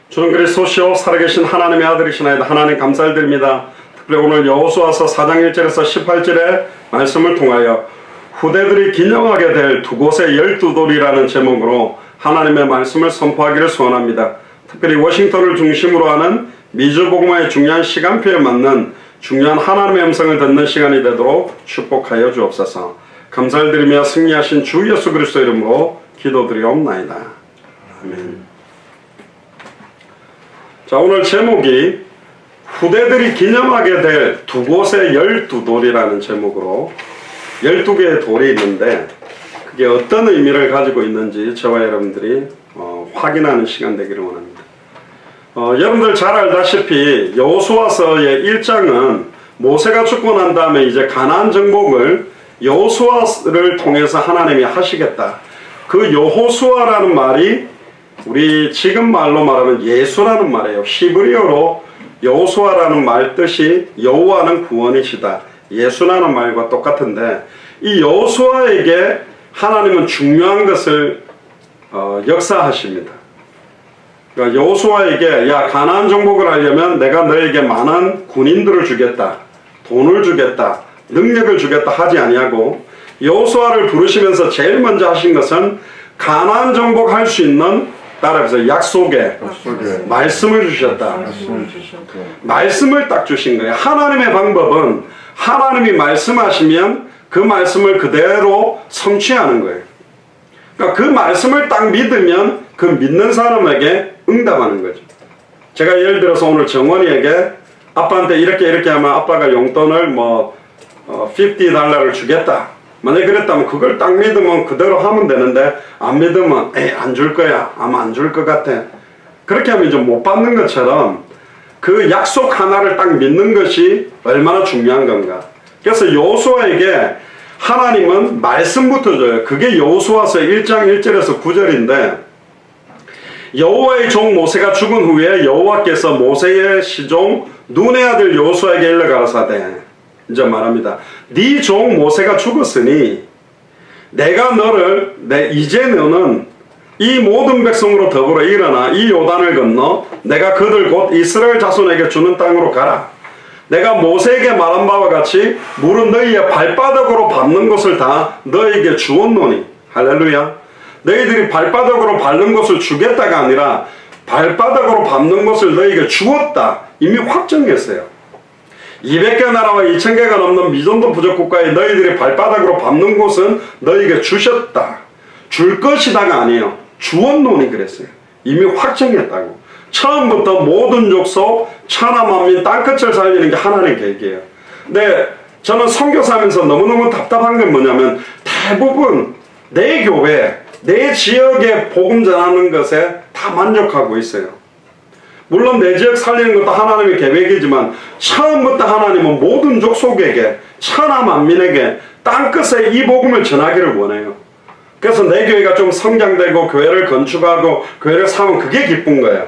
주는 그리스도시요 살아계신 하나님의 아들이시나이다. 하나님 감사드립니다. 특별히 오늘 여호수아서 4장 1절에서 18절의 말씀을 통하여 후대들이 기념하게 될 두 곳의 12돌이라는 제목으로 하나님의 말씀을 선포하기를 소원합니다. 특별히 워싱턴을 중심으로 하는 미주복음화의 중요한 시간표에 맞는 중요한 하나님의 음성을 듣는 시간이 되도록 축복하여 주옵소서. 감사를 드리며 승리하신 주 예수 그리스도 이름으로 기도드리옵나이다. 아멘. 자, 오늘 제목이 후대들이 기념하게 될 두 곳의 12돌이라는 제목으로 12개의 돌이 있는데 그게 어떤 의미를 가지고 있는지 저와 여러분들이 확인하는 시간 되기를 원합니다. 여러분들 잘 알다시피 여호수아서의 1장은 모세가 죽고 난 다음에 이제 가나안 정복을 여호수아를 통해서 하나님이 하시겠다. 그 여호수아라는 말이 우리 지금 말로 말하면 예수라는 말이에요. 히브리어로 여호수아라는 말 뜻이 여호와는 구원이시다. 예수라는 말과 똑같은데 이 여호수아에게 하나님은 중요한 것을 역사하십니다. 그러니까 여호수아에게 야 가나안 정복을 하려면 내가 너에게 많은 군인들을 주겠다. 돈을 주겠다. 능력을 주겠다 하지 아니하고 여호수아를 부르시면서 제일 먼저 하신 것은 가나안 정복할 수 있는 따라해서 약속의 말씀을 주셨다. 말씀을 딱 주신 거예요. 하나님의 방법은 하나님이 말씀하시면 그 말씀을 그대로 성취하는 거예요. 그러니까 그 말씀을 딱 믿으면 그 믿는 사람에게 응답하는 거죠. 제가 예를 들어서 오늘 정원이에게 아빠한테 이렇게 하면 아빠가 용돈을 $50를 주겠다. 만약에 그랬다면 그걸 딱 믿으면 그대로 하면 되는데 안 믿으면 안 줄 거야. 아마 안 줄 것 같아. 그렇게 하면 좀 못 받는 것처럼 그 약속 하나를 딱 믿는 것이 얼마나 중요한 건가. 그래서 여호수아에게 하나님은 말씀부터 줘요. 그게 여호수아서 1장 1절에서 9절인데 여호와의 종 모세가 죽은 후에 여호와께서 모세의 시종 눈의 아들 여호수아에게 일러 가라사대 이제 말합니다. 네 종 모세가 죽었으니 내가 너를 이제 너는 이 모든 백성으로 더불어 일어나 이 요단을 건너 내가 그들 곧 이스라엘 자손에게 주는 땅으로 가라. 내가 모세에게 말한 바와 같이 물은 너희의 발바닥으로 밟는 것을 다 너희에게 주었노니 할렐루야. 너희들이 발바닥으로 밟는 것을 주겠다가 아니라 발바닥으로 밟는 것을 너희에게 주었다. 이미 확정했어요. 200개 나라와 2000개가 넘는 미전도 부족 국가에 너희들이 발바닥으로 밟는 곳은 너희에게 주셨다. 줄 것이다가 아니에요. 주었노니 그랬어요. 이미 확정했다고. 처음부터 모든 족속 천하만민 땅끝을 살리는 게 하나님의 계획이에요. 근데 저는 선교사하면서 너무너무 답답한 게 뭐냐면 대부분 내 교회, 내 지역에 복음 전하는 것에 다 만족하고 있어요. 물론 내 지역 살리는 것도 하나님의 계획이지만 처음부터 하나님은 모든 족속에게 천하만민에게 땅끝에 이 복음을 전하기를 원해요. 그래서 내 교회가 좀 성장되고 교회를 건축하고 교회를 사면 그게 기쁜 거예요.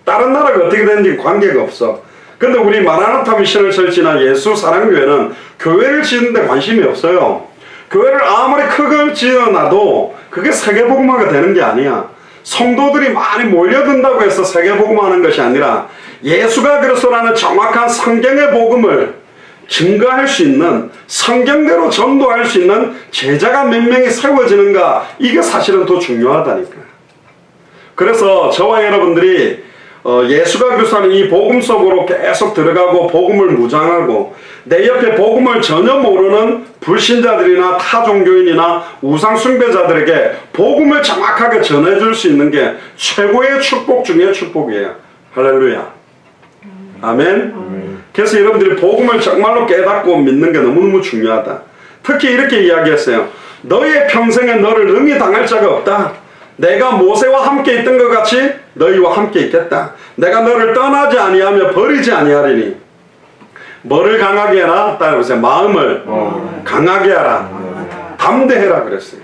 다른 나라가 어떻게 되는지 관계가 없어. 근데 우리 마라나타 미션을 설치나 예수 사랑교회는 교회를 짓는데 관심이 없어요. 교회를 아무리 크게 지어놔도 그게 세계복음화가 되는 게 아니야. 성도들이 많이 몰려든다고 해서 세계복음화하는 것이 아니라 예수가 그리스도라는 정확한 성경의 복음을 증거할 수 있는 성경대로 전도할 수 있는 제자가 몇 명이 세워지는가 이게 사실은 더 중요하다니까요. 그래서 저와 여러분들이 예수가 그리스도라는 이 복음 속으로 계속 들어가고 복음을 무장하고 내 옆에 복음을 전혀 모르는 불신자들이나 타종교인이나 우상숭배자들에게 복음을 정확하게 전해줄 수 있는 게 최고의 축복 중에 축복이에요. 할렐루야. 아멘. 그래서 여러분들이 복음을 정말로 깨닫고 믿는 게 너무너무 중요하다. 특히 이렇게 이야기했어요. 너의 평생에 너를 능히 당할 자가 없다. 내가 모세와 함께 있던 것 같이 너희와 함께 있겠다. 내가 너를 떠나지 아니하며 버리지 아니하리니. 뭐를 강하게 해라? 따라해보세요. 마음을 강하게 하라. 담대해라 그랬어요.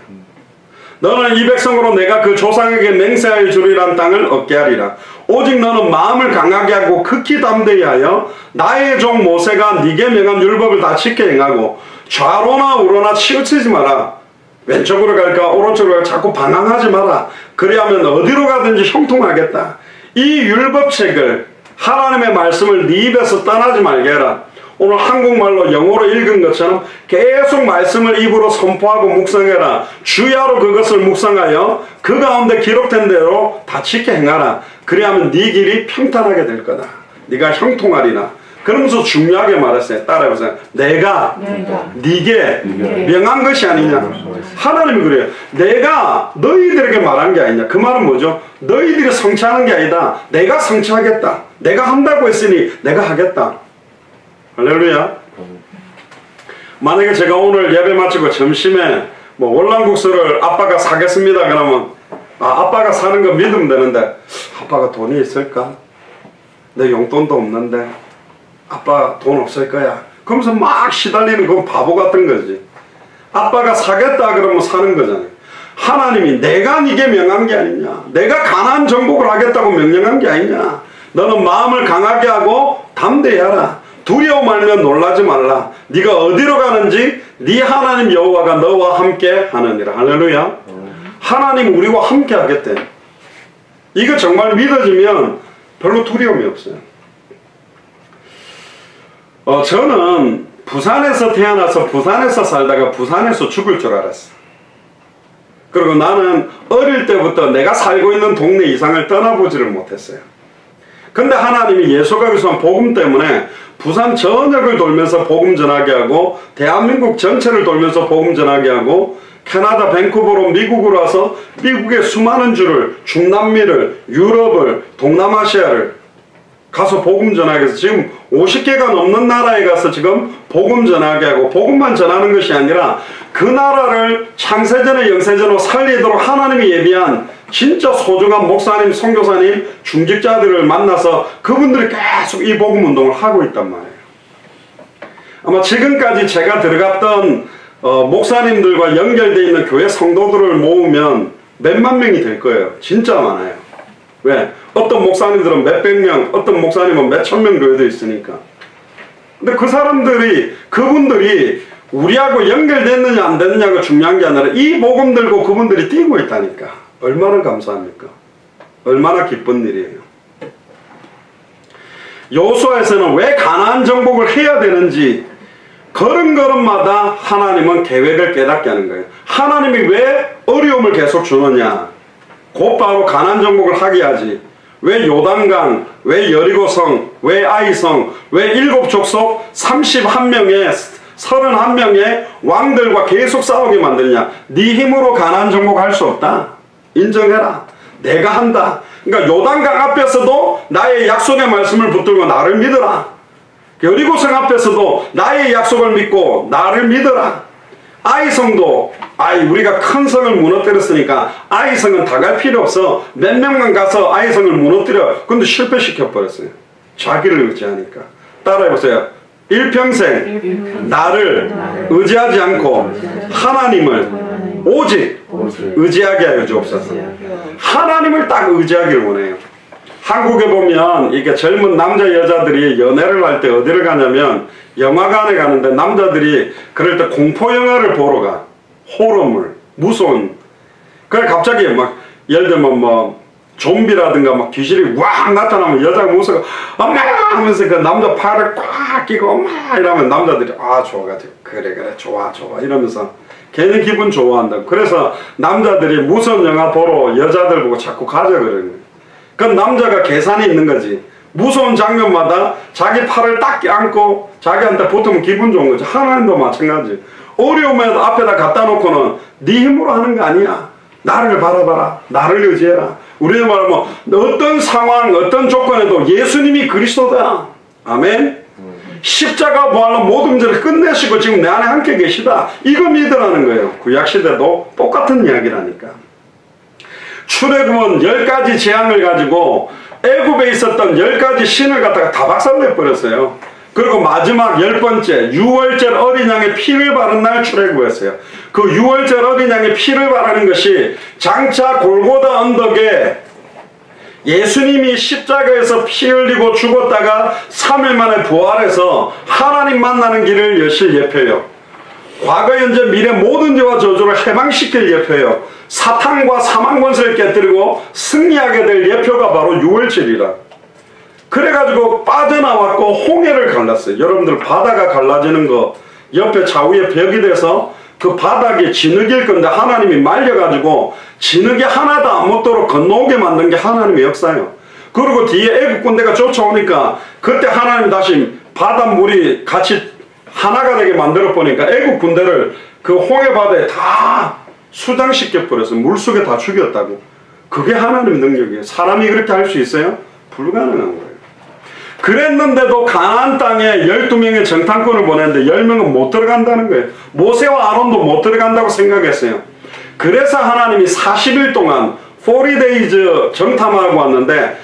너는 이 백성으로 내가 그 조상에게 맹세하여 주리란 땅을 얻게 하리라. 오직 너는 마음을 강하게 하고 극히 담대히 하여 나의 종 모세가 네게 명한 율법을 다 지켜 행하고 좌로나 우로나 치우치지 마라. 왼쪽으로 갈까 오른쪽으로 갈까 자꾸 방황하지 마라. 그리하면 어디로 가든지 형통하겠다. 이 율법책을, 하나님의 말씀을 네 입에서 떠나지 말게 해라. 오늘 한국말로 영어로 읽은 것처럼 계속 말씀을 입으로 선포하고 묵상해라. 주야로 그것을 묵상하여 그 가운데 기록된 대로 다 지켜 행하라. 그리하면 네 길이 평탄하게 될 거다. 네가 형통하리라. 그러면서 중요하게 말했어요. 따라해보세요. 내가 네게 명한 것이 아니냐. 하나님이 그래요. 내가 너희들에게 말한 게 아니냐. 그 말은 뭐죠? 너희들이 성취하는 게 아니다. 내가 성취하겠다. 내가 한다고 했으니 내가 하겠다. 할렐루야. 만약에 제가 오늘 예배 마치고 점심에 뭐 월남국수를 아빠가 사겠습니다 그러면 아빠가 사는 거 믿으면 되는데 아빠가 돈이 있을까? 내 용돈도 없는데 아빠 돈 없을 거야. 그러면서 막 시달리는 그 바보 같은 거지. 아빠가 사겠다 그러면 사는 거잖아요. 하나님이 내가 네게 명한 게 아니냐. 내가 가나안 정복을 하겠다고 명령한 게 아니냐. 너는 마음을 강하게 하고 담대히 하라. 두려워 말면 놀라지 말라. 네가 어디로 가는지 네 하나님 여호와가 너와 함께 하느니라. 할렐루야. 하나님 우리와 함께 하겠대. 이거 정말 믿어지면 별로 두려움이 없어요. 저는 부산에서 태어나서 부산에서 살다가 부산에서 죽을 줄 알았어. 그리고 나는 어릴 때부터 내가 살고 있는 동네 이상을 떠나보지를 못했어요. 근데 하나님이 예수가 위한 복음 때문에 부산 전역을 돌면서 복음 전하게 하고 대한민국 전체를 돌면서 복음 전하게 하고 캐나다 밴쿠버로 미국으로 와서 미국의 수많은 주를, 중남미를, 유럽을, 동남아시아를 가서 복음 전하게 해서 지금 50개가 넘는 나라에 가서 지금 복음 전하게 하고 복음만 전하는 것이 아니라 그 나라를 창세전에 영세전으로 살리도록 하나님이 예비한 진짜 소중한 목사님, 선교사님, 중직자들을 만나서 그분들이 계속 이 복음 운동을 하고 있단 말이에요. 아마 지금까지 제가 들어갔던 목사님들과 연결되어 있는 교회 성도들을 모으면 몇만 명이 될 거예요. 진짜 많아요. 왜? 어떤 목사님들은 몇백 명, 어떤 목사님은 몇천 명 교회도 있으니까. 근데 그 사람들이, 그분들이 우리하고 연결됐느냐 안 됐느냐가 중요한 게 아니라 이 복음 들고 그분들이 뛰고 있다니까. 얼마나 감사합니까? 얼마나 기쁜 일이에요. 여호수아에서는 왜 가나안 정복을 해야 되는지 걸음걸음마다 하나님은 계획을 깨닫게 하는 거예요. 하나님이 왜 어려움을 계속 주느냐. 곧바로 가나안 정복을 하게 하지. 왜 요단강, 왜 여리고성, 왜 아이성, 왜 7족속 31명의 31명의 왕들과 계속 싸우게 만드냐. 네 힘으로 가나안 정복할 수 없다. 인정해라. 내가 한다. 그러니까 요단강 앞에서도 나의 약속의 말씀을 붙들고 나를 믿어라. 여리고성 앞에서도 나의 약속을 믿고 나를 믿어라. 아이성도 우리가 큰 성을 무너뜨렸으니까 아이성은 다 갈 필요 없어. 몇 명만 가서 아이성을 무너뜨려. 근데 실패시켜버렸어요. 자기를 의지하니까. 따라해보세요. 일평생 나를 의지하지 않고 하나님을 오직 의지하게 하여 주옵소서. 하나님을 딱 의지하기를 원해요. 한국에 보면 이게 젊은 남자 여자들이 연애를 할 때 어디를 가냐면 영화관에 가는데 남자들이 그럴 때 공포 영화를 보러 가. 호러물, 무서운. 그래 갑자기 막 예를 들면 뭐 좀비라든가 막 귀신이 왁 나타나면 여자가 무서워 엄마 하면서 그 남자 팔을 꽉 끼고 엄마 이러면 남자들이 좋아가지고 그래 좋아 이러면서 괜히 기분 좋아한다. 그래서 남자들이 무서운 영화 보러 여자들 보고 자꾸 가자 그러는 거예요. 그건 남자가 계산이 있는 거지. 무서운 장면마다 자기 팔을 딱 안고 자기한테 붙으면 기분 좋은 거지. 하나님도 마찬가지. 어려움에 앞에다 갖다 놓고는 네 힘으로 하는 거 아니야. 나를 바라봐라. 나를 의지해라. 우리는 말하면 어떤 상황, 어떤 조건에도 예수님이 그리스도다. 아멘. 십자가 부활로 모든 문제를 끝내시고 지금 내 안에 함께 계시다. 이거 믿으라는 거예요. 구약시대도 똑같은 이야기라니까. 출애굽은 10가지 재앙을 가지고 애굽에 있었던 10가지 신을 갖다가 다 박살내버렸어요. 그리고 마지막 10번째 유월절 어린 양의 피를 바른 날 출애굽했어요. 그 유월절 어린 양의 피를 바르는 것이 장차 골고다 언덕에 예수님이 십자가에서 피 흘리고 죽었다가 3일 만에 부활해서 하나님 만나는 길을 여실 예표요. 과거 현재 미래 모든 죄와 저주를 해방시킬 예표예요. 사탄과 사망 권세를 깨뜨리고 승리하게 될 예표가 바로 6월절이라. 그래가지고 빠져나왔고 홍해를 갈랐어요. 여러분들 바다가 갈라지는 거 옆에 좌우에 벽이 돼서 그 바닥이 진흙일 건데 하나님이 말려가지고 진흙이 하나도 안 묻도록 건너오게 만든 게 하나님의 역사예요. 그리고 뒤에 애국 군대가 쫓아오니까 그때 하나님 다시 바닷물이 같이 하나가 되게 만들어 보니까 애국 군대를 그 홍해 바다에 다 수장시켜 버렸어요. 물속에 다 죽였다고. 그게 하나님의 능력이에요. 사람이 그렇게 할 수 있어요? 불가능한 거예요. 그랬는데도 가나안 땅에 12명의 정탐꾼을 보냈는데 10명은 못 들어간다는 거예요. 모세와 아론도 못 들어간다고 생각했어요. 그래서 하나님이 40일 동안 40days 정탐하고 왔는데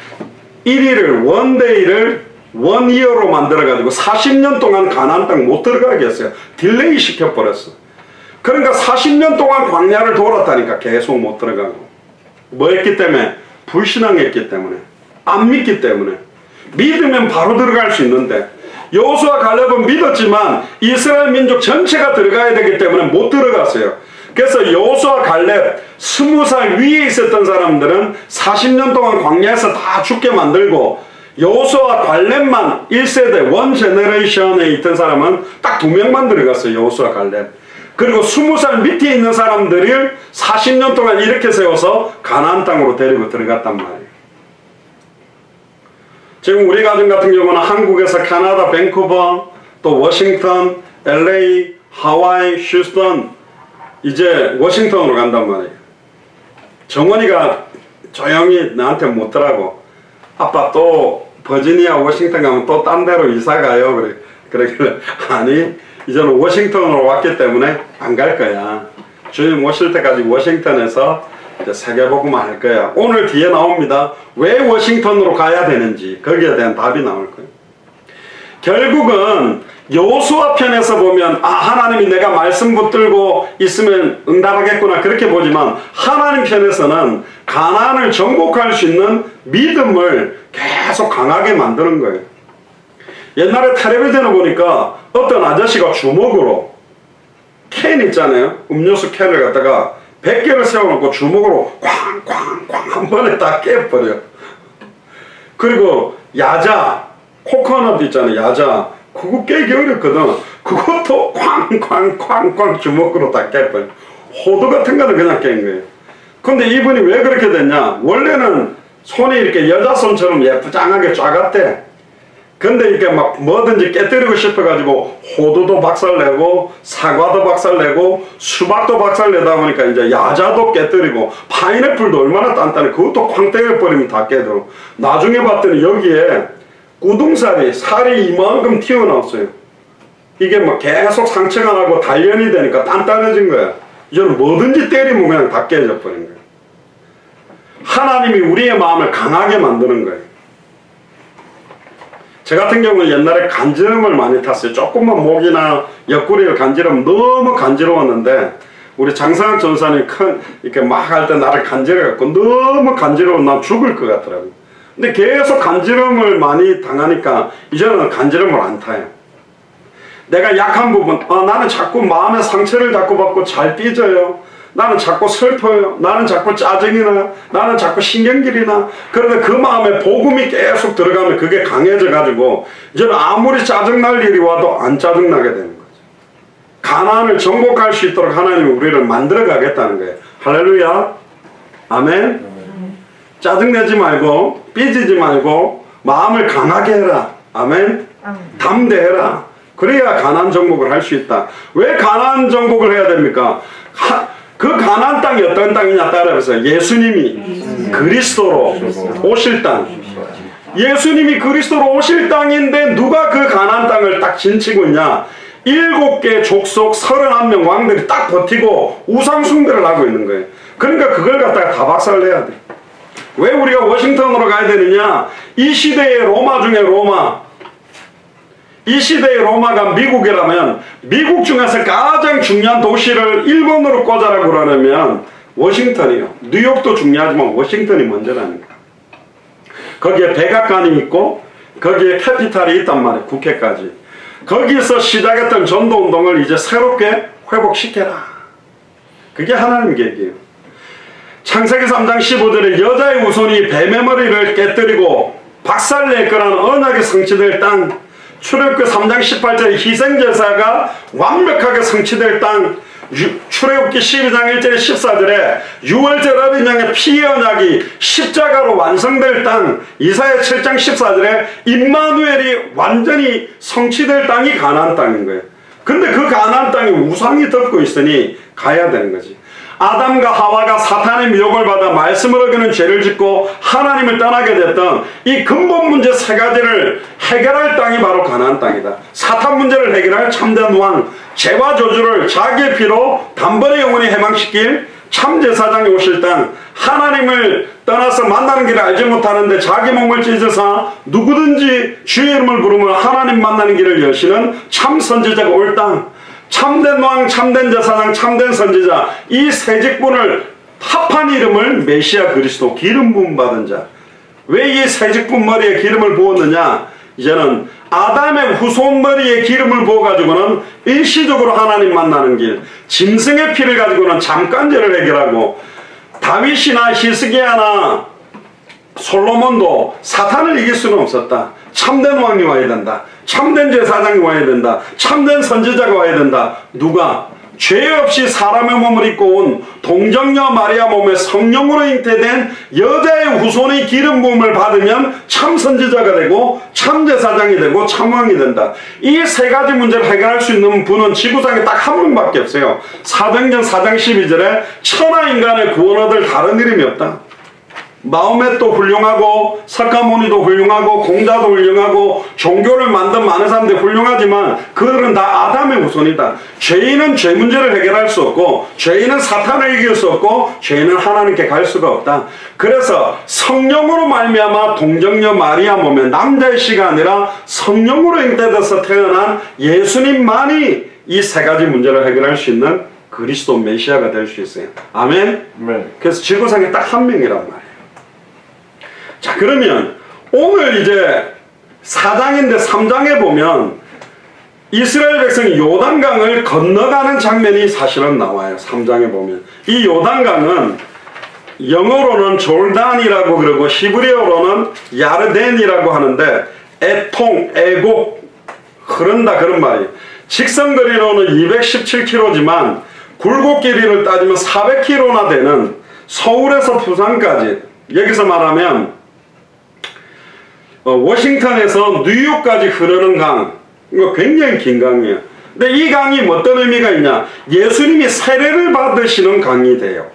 1일을 원데이를 원이어로 만들어가지고 40년 동안 가나안 땅 못 들어가게 했어요. 딜레이 시켜버렸어. 그러니까 40년 동안 광야를 돌았다니까. 계속 못 들어가고. 뭐 했기 때문에? 불신앙했기 때문에. 안 믿기 때문에. 믿으면 바로 들어갈 수 있는데 여호수아 갈렙은 믿었지만 이스라엘 민족 전체가 들어가야 되기 때문에 못 들어갔어요. 그래서 여호수아 갈렙 20살 위에 있었던 사람들은 40년 동안 광야에서 다 죽게 만들고 여호수아 갈렙만 1세대 원 제너레이션에 있던 사람은 딱 2명만 들어갔어요. 여호수아 갈렙. 그리고 20살 밑에 있는 사람들을 40년 동안 이렇게 세워서 가나안 땅으로 데리고 들어갔단 말이에요. 지금 우리 가정 같은 경우는 한국에서 캐나다 밴쿠버, 또 워싱턴, LA, 하와이, 휴스턴, 이제 워싱턴으로 간단 말이에요. 정원이가 조용히 나한테 묻더라고. 아빠 또 버지니아, 워싱턴 가면 또 딴 데로 이사 가요? 그러길래 아니 이제는 워싱턴으로 왔기 때문에 안 갈 거야. 주님 오실 때까지 워싱턴에서 이제 세계복음화 할 거야. 오늘 뒤에 나옵니다. 왜 워싱턴으로 가야 되는지 거기에 대한 답이 나올 거예요. 결국은 여호수아 편에서 보면 아 하나님이 내가 말씀 붙들고 있으면 응답하겠구나 그렇게 보지만 하나님 편에서는 가나안을 정복할 수 있는 믿음을 계속 강하게 만드는 거예요. 옛날에 텔레비전을 보니까 어떤 아저씨가 주먹으로 캔 있잖아요. 음료수 캔을 갖다가 100개를 세워놓고 주먹으로 쾅쾅쾅 한 번에 다 깨버려요. 그리고 야자, 코코넛 있잖아요. 야자. 그거 깨기 어렵거든. 그것도 쾅쾅쾅쾅 주먹으로 다 깨버려요. 호두 같은 거는 그냥 깬 거예요. 근데 이분이 왜 그렇게 됐냐? 원래는 손이 이렇게 여자 손처럼 예쁘장하게 작았대. 근데 이렇게 막 뭐든지 깨뜨리고 싶어가지고 호두도 박살내고 사과도 박살내고 수박도 박살내다 보니까 이제 야자도 깨뜨리고 파인애플도 얼마나 단단해. 그것도 쾅 때려버리면 다 깨더라고. 나중에 봤더니 여기에 구둥살이 살이 이만큼 튀어나왔어요. 이게 막 계속 상처가 나고 단련이 되니까 단단해진 거야. 이제는 뭐든지 때리면 그냥 다 깨져 버린 거야. 하나님이 우리의 마음을 강하게 만드는 거예요. 저 같은 경우는 옛날에 간지럼을 많이 탔어요. 조금만 목이나 옆구리를 간지러면 너무 간지러웠는데 우리 장상학 전사님 이렇게 막 할 때 나를 간지러갖고 너무 간지러워 난 죽을 것 같더라고요. 근데 계속 간지럼을 많이 당하니까 이제는 간지럼을 안 타요. 내가 약한 부분 나는 자꾸 마음의 상처를 자꾸 받고 잘 삐져요. 나는 자꾸 슬퍼요. 나는 자꾸 짜증이 나요. 나는 자꾸 신경질이 나. 그런데 그 마음에 복음이 계속 들어가면 그게 강해져 가지고 이제는 아무리 짜증날 일이 와도 안 짜증나게 되는 거죠. 가나안을 정복할 수 있도록 하나님이 우리를 만들어 가겠다는 거예요. 할렐루야. 아멘. 짜증내지 말고 삐지지 말고 마음을 강하게 해라. 아멘. 담대해라. 그래야 가나안 정복을 할 수 있다. 왜 가나안 정복을 해야 됩니까? 그 가나안 땅이 어떤 땅이냐 따라해보세요. 예수님이 그리스도로 오실 땅. 예수님이 그리스도로 오실 땅인데 누가 그 가나안 땅을 딱 진치고 있냐? 7개 족속 31명 왕들이 딱 버티고 우상 숭배를 하고 있는 거예요. 그러니까 그걸 갖다가 다 박살내야 돼. 왜 우리가 워싱턴으로 가야 되느냐? 이 시대의 로마 중에 로마. 이 시대의 로마가 미국이라면 미국 중에서 가장 중요한 도시를 1번으로 꽂아라고 그러면 워싱턴이요. 뉴욕도 중요하지만 워싱턴이 먼저라니까. 거기에 백악관이 있고 거기에 캐피탈이 있단 말이에요. 국회까지. 거기서 시작했던 전도운동을 이제 새롭게 회복시켜라. 그게 하나님 계획이에요. 창세기 3장 15절에 여자의 후손이 뱀의 머리를 깨뜨리고 박살낼 거라는 언약이 성취될 땅, 출애굽기 3장 18절에 희생제사가 완벽하게 성취될 땅, 출애굽기 12장 1절에 14절에 유월절 어린 양의 피의 언약이 십자가로 완성될 땅, 이사야 7장 14절에 임마누엘이 완전히 성취될 땅이 가나안 땅인 거예요. 근데 그 가나안 땅에 우상이 덮고 있으니 가야 되는 거지. 아담과 하와가 사탄의 미혹을 받아 말씀을 어기는 죄를 짓고 하나님을 떠나게 됐던 이 근본 문제 세 가지를 해결할 땅이 바로 가나안 땅이다. 사탄 문제를 해결할 참된 왕, 죄와 저주를 자기의 피로 단번에 영원히 해방시킬 참제사장이 오실 땅, 하나님을 떠나서 만나는 길을 알지 못하는데 자기 몸을 찢어서 누구든지 주의 이름을 부르면 하나님 만나는 길을 여시는 참선지자가 올 땅, 참된 왕, 참된 제사장, 참된 선지자, 이 세 직분을 합한 이름을 메시아 그리스도, 기름 부음 받은 자. 왜 이 세 직분 머리에 기름을 부었느냐? 이제는 아담의 후손 머리에 기름을 부어가지고는 일시적으로 하나님 만나는 길, 짐승의 피를 가지고는 잠깐죄를 해결하고, 다윗이나 히스기야나 솔로몬도 사탄을 이길 수는 없었다. 참된 왕이 와야 된다. 참된 제사장이 와야 된다. 참된 선지자가 와야 된다. 누가? 죄 없이 사람의 몸을 입고 온 동정녀 마리아 몸에 성령으로 잉태된 여자의 후손의 기름 부음을 받으면 참 선지자가 되고 참 제사장이 되고 참 왕이 된다. 이 세 가지 문제를 해결할 수 있는 분은 지구상에 딱 한 분밖에 없어요. 사도행전 4장 12절에 천하 인간의 구원 얻을 다른 이름이 없다. 마호멧도 훌륭하고 석가모니도 훌륭하고 공자도 훌륭하고 종교를 만든 많은 사람들이 훌륭하지만 그들은 다 아담의 후손이다. 죄인은 죄 문제를 해결할 수 없고 죄인은 사탄을 이길 수 없고 죄인은 하나님께 갈 수가 없다. 그래서 성령으로 말미암아 동정녀 마리아 몸에 남자의 씨가 아니라 성령으로 잉태돼서 태어난 예수님만이 이 세 가지 문제를 해결할 수 있는 그리스도 메시아가 될 수 있어요. 아멘? 그래서 지구상에 딱 한 명이란 말이에요. 자, 그러면 오늘 이제 4장인데 3장에 보면 이스라엘 백성이 요단강을 건너가는 장면이 사실은 나와요. 3장에 보면 이 요단강은 영어로는 졸단이라고 그러고 히브리어로는 야르덴이라고 하는데 애통, 애곡 흐른다 그런 말이에요. 직선거리로는 217km지만 굴곡 길이를 따지면 400km나 되는 서울에서 부산까지, 여기서 말하면 워싱턴에서 뉴욕까지 흐르는 강, 이거 굉장히 긴 강이에요. 근데 이 강이 어떤 의미가 있냐? 예수님이 세례를 받으시는 강이 돼요.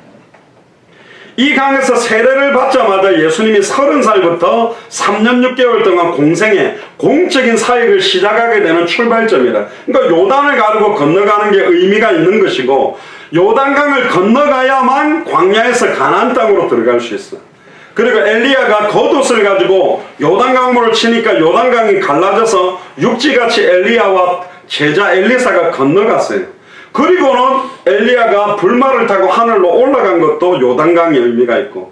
이 강에서 세례를 받자마자 예수님이 30살부터 3년 6개월 동안 공생의 공적인 사역을 시작하게 되는 출발점이다. 그러니까 요단을 가르고 건너가는 게 의미가 있는 것이고, 요단강을 건너가야만 광야에서 가나안 땅으로 들어갈 수 있어. 그리고 엘리야가 겉옷을 가지고 요단강물을 치니까 요단강이 갈라져서 육지같이 엘리야와 제자 엘리사가 건너갔어요. 그리고는 엘리야가 불말을 타고 하늘로 올라간 것도 요단강의 의미가 있고,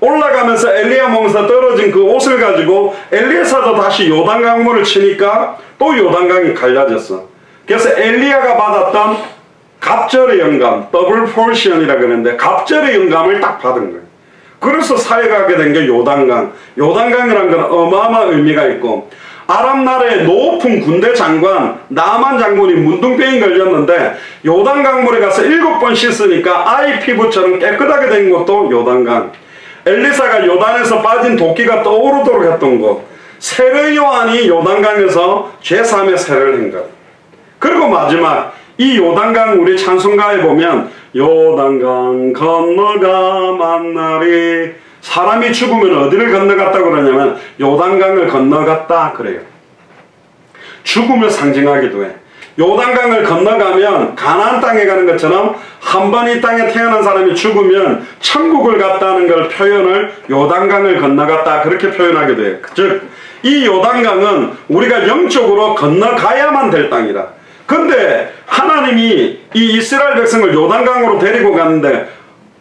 올라가면서 엘리야 몸에서 떨어진 그 옷을 가지고 엘리사도 다시 요단강물을 치니까 또 요단강이 갈라졌어. 그래서 엘리야가 받았던 갑절의 영감, 더블 포션이라 그러는데 갑절의 영감을 딱 받은 거예요. 그래서 사역하게 된 게 요단강. 요단강이라는 건 어마어마한 의미가 있고, 아람 나라의 높은 군대 장관 나만 장군이 문둥병이 걸렸는데 요단강물에 가서 7번 씻으니까 아이 피부처럼 깨끗하게 된 것도 요단강. 엘리사가 요단에서 빠진 도끼가 떠오르도록 했던 것. 세례 요한이 요단강에서 제3의 세례를 한 것. 그리고 마지막 이 요단강, 우리 찬송가에 보면 요단강 건너가 만나리, 사람이 죽으면 어디를 건너갔다고 그러냐면 요단강을 건너갔다 그래요. 죽음을 상징하기도 해. 요단강을 건너가면 가나안 땅에 가는 것처럼 한 번 이 땅에 태어난 사람이 죽으면 천국을 갔다는 걸 표현을 요단강을 건너갔다 그렇게 표현하기도 해요. 즉 이 요단강은 우리가 영적으로 건너가야만 될 땅이다. 근데 하나님이 이 이스라엘 백성을 요단강으로 데리고 갔는데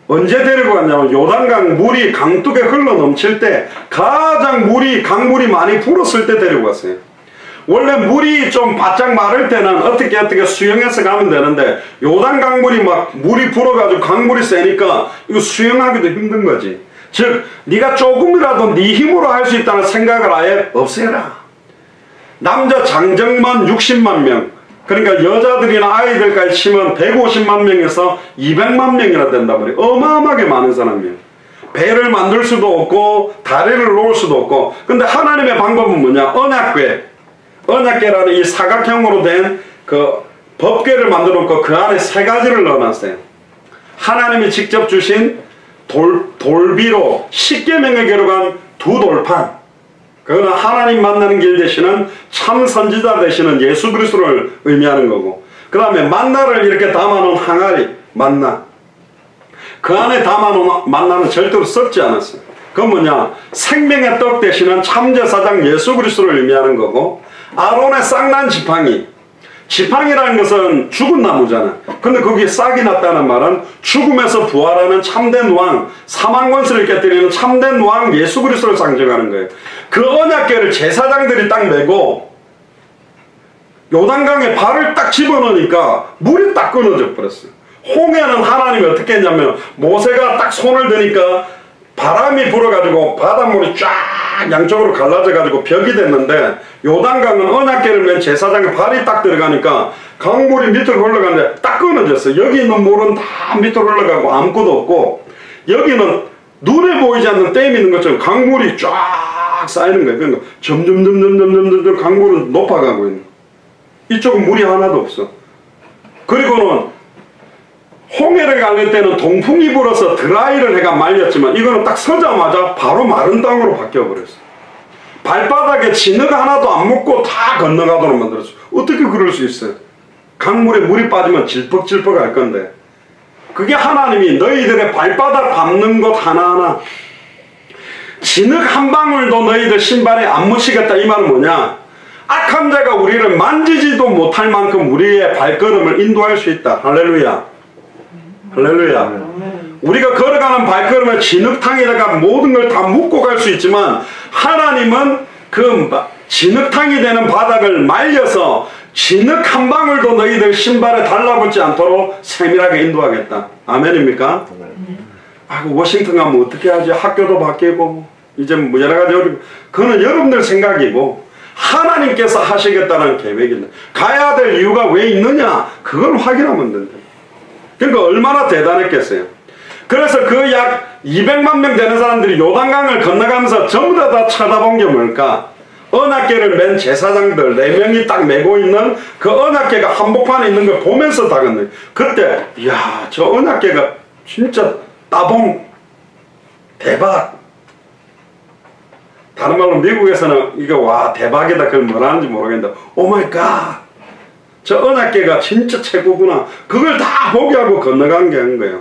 언제 데리고 갔냐면 요단강 물이 강둑에 흘러 넘칠 때, 가장 강물이 많이 불었을 때 데리고 갔어요. 원래 물이 좀 바짝 마를 때는 어떻게 수영해서 가면 되는데 요단 강물이 막 물이 불어가지고 강물이 세니까 이거 수영하기도 힘든 거지. 즉 네가 조금이라도 네 힘으로 할 수 있다는 생각을 아예 없애라. 남자 장정만 60만 명, 그러니까 여자들이나 아이들까지 치면 150만 명에서 200만 명이나 된단 말이에요. 어마어마하게 많은 사람이에요. 배를 만들 수도 없고 다리를 놓을 수도 없고. 근데 하나님의 방법은 뭐냐? 언약궤라는 이 사각형으로 된 그 법궤를 만들어 놓고 그 안에 3가지를 넣어놨어요. 하나님이 직접 주신 돌비로 10계명을 기록한 2돌판. 그거는 하나님 만나는 길 되시는 참 선지자 되시는 예수 그리스도를 의미하는 거고, 그 다음에 만나를 이렇게 담아놓은 항아리 만나, 그 안에 담아놓은 만나는 절대로 썩지 않았어요. 그건 뭐냐? 생명의 떡 되시는 참제사장 예수 그리스도를 의미하는 거고, 아론의 싹난 지팡이라는 것은 죽은 나무잖아. 근데 거기에 싹이 났다는 말은 죽음에서 부활하는 참된 왕, 사망 권세를 깨뜨리는 참된 왕 예수 그리스도를 상징하는 거예요. 그 언약궤를 제사장들이 딱 메고 요단강에 발을 딱 집어넣으니까 물이 딱 끊어져 버렸어요. 홍해는 하나님이 어떻게 했냐면 모세가 딱 손을 드니까 바람이 불어가지고 바닷물이 쫙 양쪽으로 갈라져가지고 벽이 됐는데, 요단강은 언약궤를 맨 제사장의 발이 딱 들어가니까 강물이 밑으로 흘러가는데 딱 끊어졌어요. 여기 있는 물은 다 밑으로 흘러가고 아무것도 없고, 여기는 눈에 보이지 않는 댐이 있는 것처럼 강물이 쫙 쌓이는 거예요. 그러니까 점점 강물은 높아가고 있는 거예요. 이쪽은 물이 하나도 없어. 그리고는 홍해를 갈릴 때는 동풍이 불어서 드라이를 해가 말렸지만 이거는 딱 서자마자 바로 마른 땅으로 바뀌어버렸어. 발바닥에 진흙 하나도 안 묻고 다 건너가도록 만들었어. 어떻게 그럴 수 있어요? 강물에 물이 빠지면 질퍽질퍽 할 건데, 그게 하나님이 너희들의 발바닥 밟는 것 하나하나, 진흙 한 방울도 너희들 신발에 안 묻히겠다. 이 말은 뭐냐? 악한 자가 우리를 만지지도 못할 만큼 우리의 발걸음을 인도할 수 있다. 할렐루야. 할렐루야. 우리가 걸어가는 발걸음에 진흙탕에다가 모든 걸 다 묻고 갈 수 있지만, 하나님은 그 진흙탕이 되는 바닥을 말려서 진흙 한 방울도 너희들 신발에 달라붙지 않도록 세밀하게 인도하겠다. 아멘입니까? 아이고, 워싱턴 가면 어떻게 하지? 학교도 바뀌고 이제 뭐 여러 가지 그거는 여러분들 생각이고 하나님께서 하시겠다는 계획인데, 가야 될 이유가 왜 있느냐? 그걸 확인하면 된다. 그러니까 얼마나 대단했겠어요. 그래서 그 약 200만 명 되는 사람들이 요단강을 건너가면서 전부 다 쳐다본 게 뭘까? 언약궤를 맨 제사장들 4명이 딱 메고 있는 그 언약궤가 한복판에 있는 걸 보면서 다 건너요. 그때 이야, 저 언약궤가 진짜 따봉 대박. 다른 말로 미국에서는 이거 와 대박이다 그걸 뭐라는지 모르겠는데, 오마이갓, 저 언약궤가 진짜 최고구나. 그걸 다 포기하고 건너간 게 한 거예요.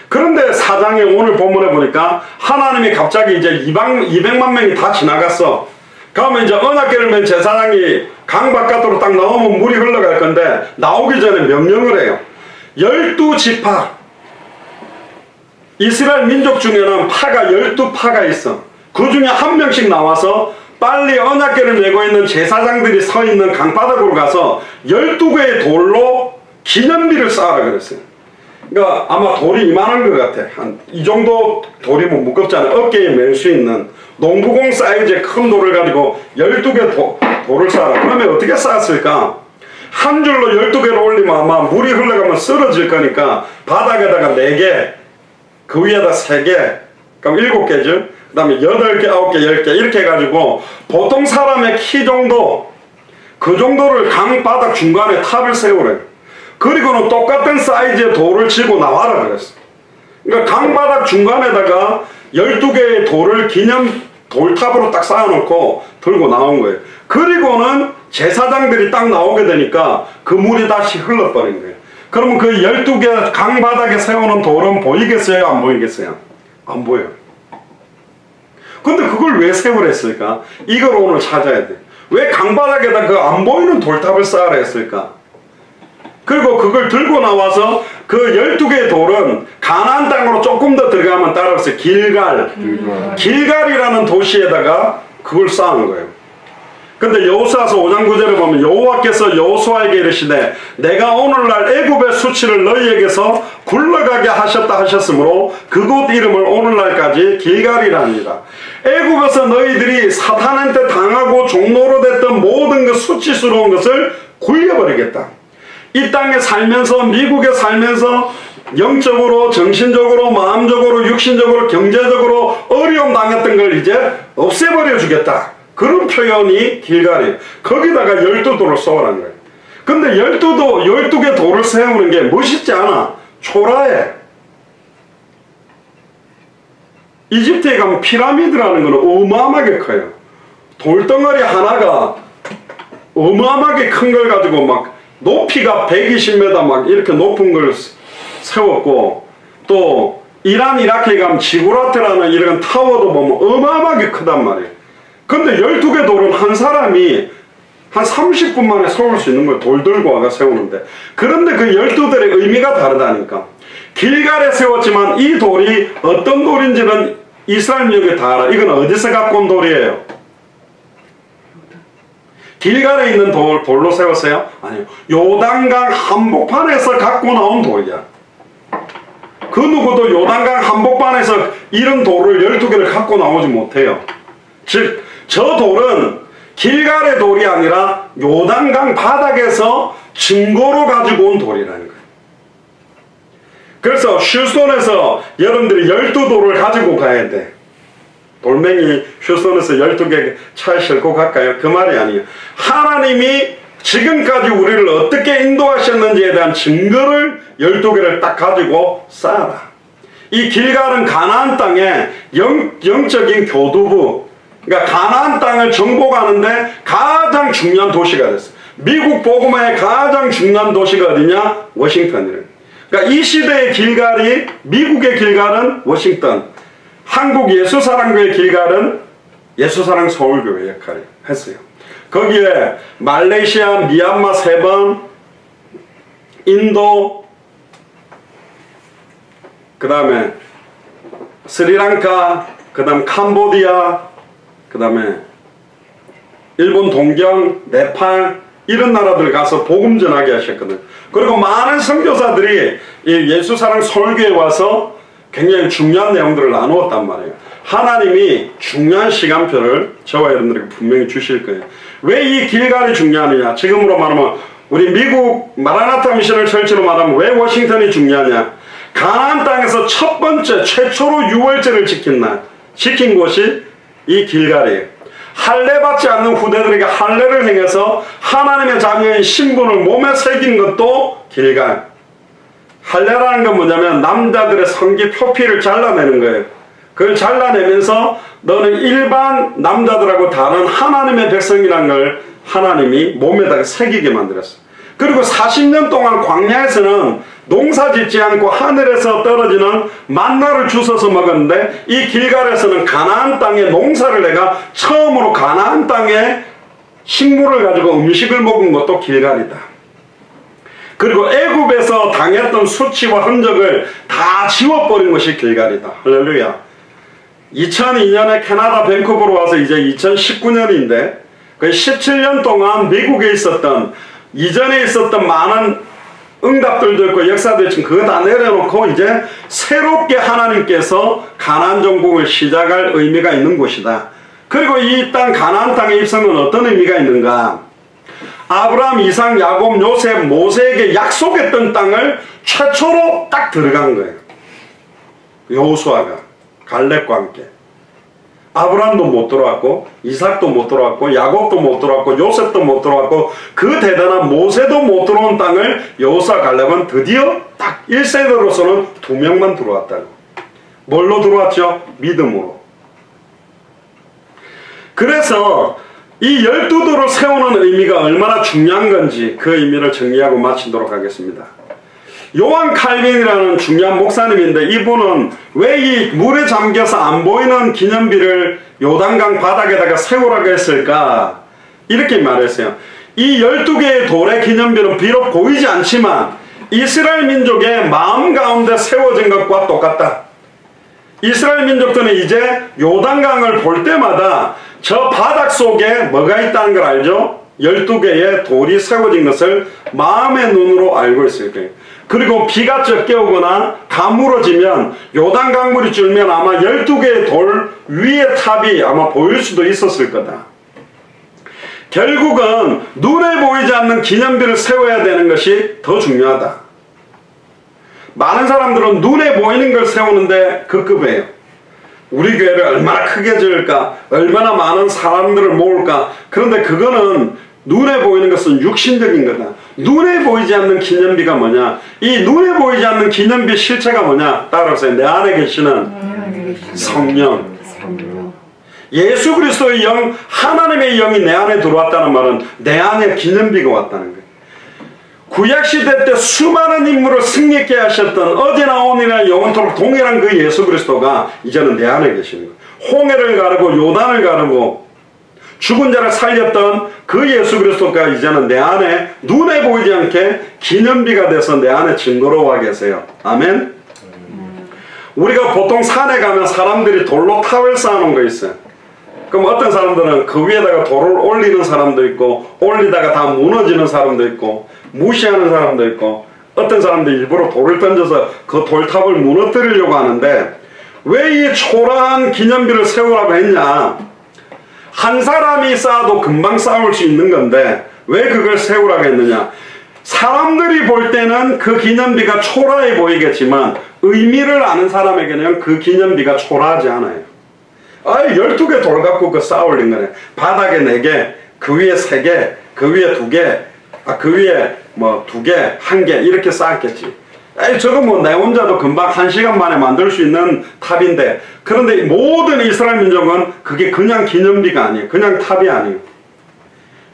그런데 4장에 오늘 본문에 보니까 하나님이 갑자기 이제 200만 명이 다 지나갔어. 그러면 이제 언약궤를 맨 제사장이 강 바깥으로 딱 나오면 물이 흘러갈 건데, 나오기 전에 명령을 해요. 12지파, 이스라엘 민족 중에는 파가 12파가 있어. 그 중에 한 명씩 나와서 빨리 언약궤를 메고 있는 제사장들이 서 있는 강바닥으로 가서 12개의 돌로 기념비를 쌓아라 그랬어요. 그러니까 아마 돌이 이만한 것 같아. 한 이 정도 돌이면 무겁잖아. 어깨에 멜 수 있는 농부공 사이즈의 큰 돌을 가지고 12개 돌을 쌓아라. 그러면 어떻게 쌓았을까? 한 줄로 12개를 올리면 아마 물이 흘러가면 쓰러질 거니까 바닥에다가 4개, 그 위에다 3개, 그럼 7개죠. 그 다음에 8개, 9개, 10개 이렇게 해가지고 보통 사람의 키 정도, 그 정도를 강바닥 중간에 탑을 세우래. 그리고는 똑같은 사이즈의 돌을 치고 나와라 그랬어. 그러니까 강바닥 중간에다가 12개의 돌을 기념 돌탑으로 딱 쌓아놓고 들고 나온 거예요. 그리고는 제사장들이 딱 나오게 되니까 그 물이 다시 흘러버린 거예요. 그러면 그 12개 강바닥에 세우는 돌은 보이겠어요? 안 보이겠어요? 안 보여요. 근데 그걸 왜 세우랬을까? 이걸 오늘 찾아야 돼. 왜 강바닥에다 그 안 보이는 돌탑을 쌓으라 했을까? 그리고 그걸 들고 나와서 그 12개의 돌은 가나안 땅으로 조금 더 들어가면 따라서 길갈이라는 도시에다가 그걸 쌓은 거예요. 근데 여호수아서 5장 9절에 보면 여호와께서 여호수아에게 이르시되 내가 오늘날 애굽의 수치를 너희에게서 굴러가게 하셨다 하셨으므로 그곳 이름을 오늘날까지 길갈이랍니다. 애굽에서 너희들이 사탄한테 당하고 종로로 됐던 모든 그 수치스러운 것을 굴려버리겠다. 이 땅에 살면서 미국에 살면서 영적으로 정신적으로 마음적으로 육신적으로 경제적으로 어려움 당했던 걸 이제 없애버려 주겠다. 그런 표현이 길갈이에요. 거기다가 12돌을 쏘라는 거예요. 근데 12개 돌을 세우는 게 멋있지 않아. 초라해. 이집트에 가면 피라미드라는 거는 어마어마하게 커요. 돌덩어리 하나가 어마어마하게 큰 걸 가지고 막 높이가 120m 막 이렇게 높은 걸 세웠고, 또 이란 이라크에 가면 지구라트라는 이런 타워도 보면 어마어마하게 크단 말이에요. 근데 12개 돌은 한 사람이 한 30분 만에 세울 수 있는 거예요. 돌 들고 와가 세우는데. 그런데 그 12돌의 의미가 다르다니까. 길갈에 세웠지만 이 돌이 어떤 돌인지는 이스라엘 민족이 다 알아. 이건 어디서 갖고 온 돌이에요? 길갈에 있는 돌로 세웠어요? 아니요. 요단강 한복판에서 갖고 나온 돌이야. 그 누구도 요단강 한복판에서 이런 돌을 12개를 갖고 나오지 못해요. 즉 저 돌은 길갈의 돌이 아니라 요단강 바닥에서 증거로 가지고 온 돌이라는 거예요. 그래서 휴스턴에서 여러분들이 12돌을 가지고 가야 돼. 돌멩이 휴스턴에서 12개 차에 싣고 갈까요? 그 말이 아니에요. 하나님이 지금까지 우리를 어떻게 인도하셨는지에 대한 증거를 12개를 딱 가지고 쌓아라. 이 길갈은 가나안 땅의 영적인 교두부, 그러니까 가나안 땅을 정복하는데 가장 중요한 도시가 됐어요. 미국 복음화의 가장 중요한 도시가 어디냐? 워싱턴이래요. 그러니까 이 시대의 길갈이, 미국의 길갈은 워싱턴, 한국 예수사랑교회 길갈은 예수사랑 서울교회 역할을 했어요. 거기에 말레이시아, 미얀마 3번, 인도, 그 다음에 스리랑카, 그 다음 캄보디아, 그 다음에 일본 동경, 네팔 이런 나라들 가서 복음 전하게 하셨거든. 그리고 많은 선교사들이 이 예수사랑 서울교회에 와서 굉장히 중요한 내용들을 나누었단 말이에요. 하나님이 중요한 시간표를 저와 여러분들에게 분명히 주실 거예요. 왜 이 길갈이 중요하느냐? 지금으로 말하면 우리 미국 마라나타 미션을 철치로 말하면 왜 워싱턴이 중요하냐? 가나안 땅에서 첫 번째 최초로 유월절을 지킨 곳이 이 길갈이에요. 할례 받지 않는 후대들에게 할례를 행해서 하나님의 자녀인 신분을 몸에 새긴 것도 길갈. 할례라는 건 뭐냐면 남자들의 성기 표피를 잘라내는 거예요. 그걸 잘라내면서 너는 일반 남자들하고 다른 하나님의 백성이라는 걸 하나님이 몸에다가 새기게 만들었어요. 그리고 40년 동안 광야에서는 농사 짓지 않고 하늘에서 떨어지는 만나를 주워서 먹었는데 이 길갈에서는 가나안 땅에 농사를 내가 처음으로 가나안 땅에 식물을 가지고 음식을 먹은 것도 길갈이다. 그리고 애굽에서 당했던 수치와 흔적을 다 지워버린 것이 길갈이다. 할렐루야. 2002년에 캐나다 밴쿠버로 와서 이제 2019년인데 그 17년 동안 미국에 있었던 이전에 있었던 많은 응답들도 있고 역사도 있지만 그거 다 내려놓고 이제 새롭게 하나님께서 가나안 정복을 시작할 의미가 있는 곳이다. 그리고 이 땅 가나안 땅의 입성은 어떤 의미가 있는가? 아브라함, 이삭, 야곱, 요셉, 모세에게 약속했던 땅을 최초로 딱 들어간 거예요. 여호수아가 갈렙과 함께. 아브라함도 못 들어왔고 이삭도 못 들어왔고 야곱도 못 들어왔고 요셉도 못 들어왔고 그 대단한 모세도 못 들어온 땅을 여호수아 갈렙은 드디어 딱 1세대로서는 2명만 들어왔다고. 뭘로 들어왔죠? 믿음으로. 그래서 이 12돌을 세우는 의미가 얼마나 중요한 건지 그 의미를 정리하고 마치도록 하겠습니다. 요한 칼빈이라는 중요한 목사님인데 이분은 왜 이 물에 잠겨서 안 보이는 기념비를 요단강 바닥에다가 세우라고 했을까? 이렇게 말했어요. 이 12개의 돌의 기념비는 비록 보이지 않지만 이스라엘 민족의 마음 가운데 세워진 것과 똑같다. 이스라엘 민족들은 이제 요단강을 볼 때마다 저 바닥 속에 뭐가 있다는 걸 알죠? 12개의 돌이 세워진 것을 마음의 눈으로 알고 있을 거예요. 그리고 비가 적게 오거나 가물어지면 요단 강물이 줄면 아마 12개의 돌 위에 탑이 아마 보일 수도 있었을 거다. 결국은 눈에 보이지 않는 기념비를 세워야 되는 것이 더 중요하다. 많은 사람들은 눈에 보이는 걸 세우는데 급급해요. 우리 교회를 얼마나 크게 지을까, 얼마나 많은 사람들을 모을까. 그런데 그거는 눈에 보이는 것은 육신적인 거다. 눈에 보이지 않는 기념비가 뭐냐? 이 눈에 보이지 않는 기념비 실체가 뭐냐? 따라서 내 안에 계시는 성령. 예수 그리스도의 영, 하나님의 영이 내 안에 들어왔다는 말은 내 안에 기념비가 왔다는 거예요. 구약시대 때 수많은 인물을 승리케 하셨던 어제나 오늘이나 영원토록 동일한 그 예수 그리스도가 이제는 내 안에 계시는 거예요. 홍해를 가르고 요단을 가르고 죽은 자를 살렸던 그 예수 그리스도가 이제는 내 안에 눈에 보이지 않게 기념비가 돼서 내 안에 증거로 와 계세요. 아멘. 우리가 보통 산에 가면 사람들이 돌로 탑을 쌓아놓은 거 있어요. 그럼 어떤 사람들은 그 위에다가 돌을 올리는 사람도 있고, 올리다가 다 무너지는 사람도 있고, 무시하는 사람도 있고, 어떤 사람들이 일부러 돌을 던져서 그 돌탑을 무너뜨리려고 하는데, 왜 이 초라한 기념비를 세우라고 했냐? 한 사람이 쌓아도 금방 쌓을 수 있는 건데 왜 그걸 세우라고 했느냐? 사람들이 볼 때는 그 기념비가 초라해 보이겠지만 의미를 아는 사람에게는 그 기념비가 초라하지 않아요. 12개 돌 갖고 그 쌓아 올린 거네. 바닥에 4개, 그 위에 3개, 그 위에 2개, 그 위에 뭐 2개, 1개 이렇게 쌓았겠지. 저거 뭐 내 혼자도 금방 1시간 만에 만들 수 있는 탑인데, 그런데 모든 이스라엘 민족은 그게 그냥 기념비가 아니에요. 그냥 탑이 아니에요.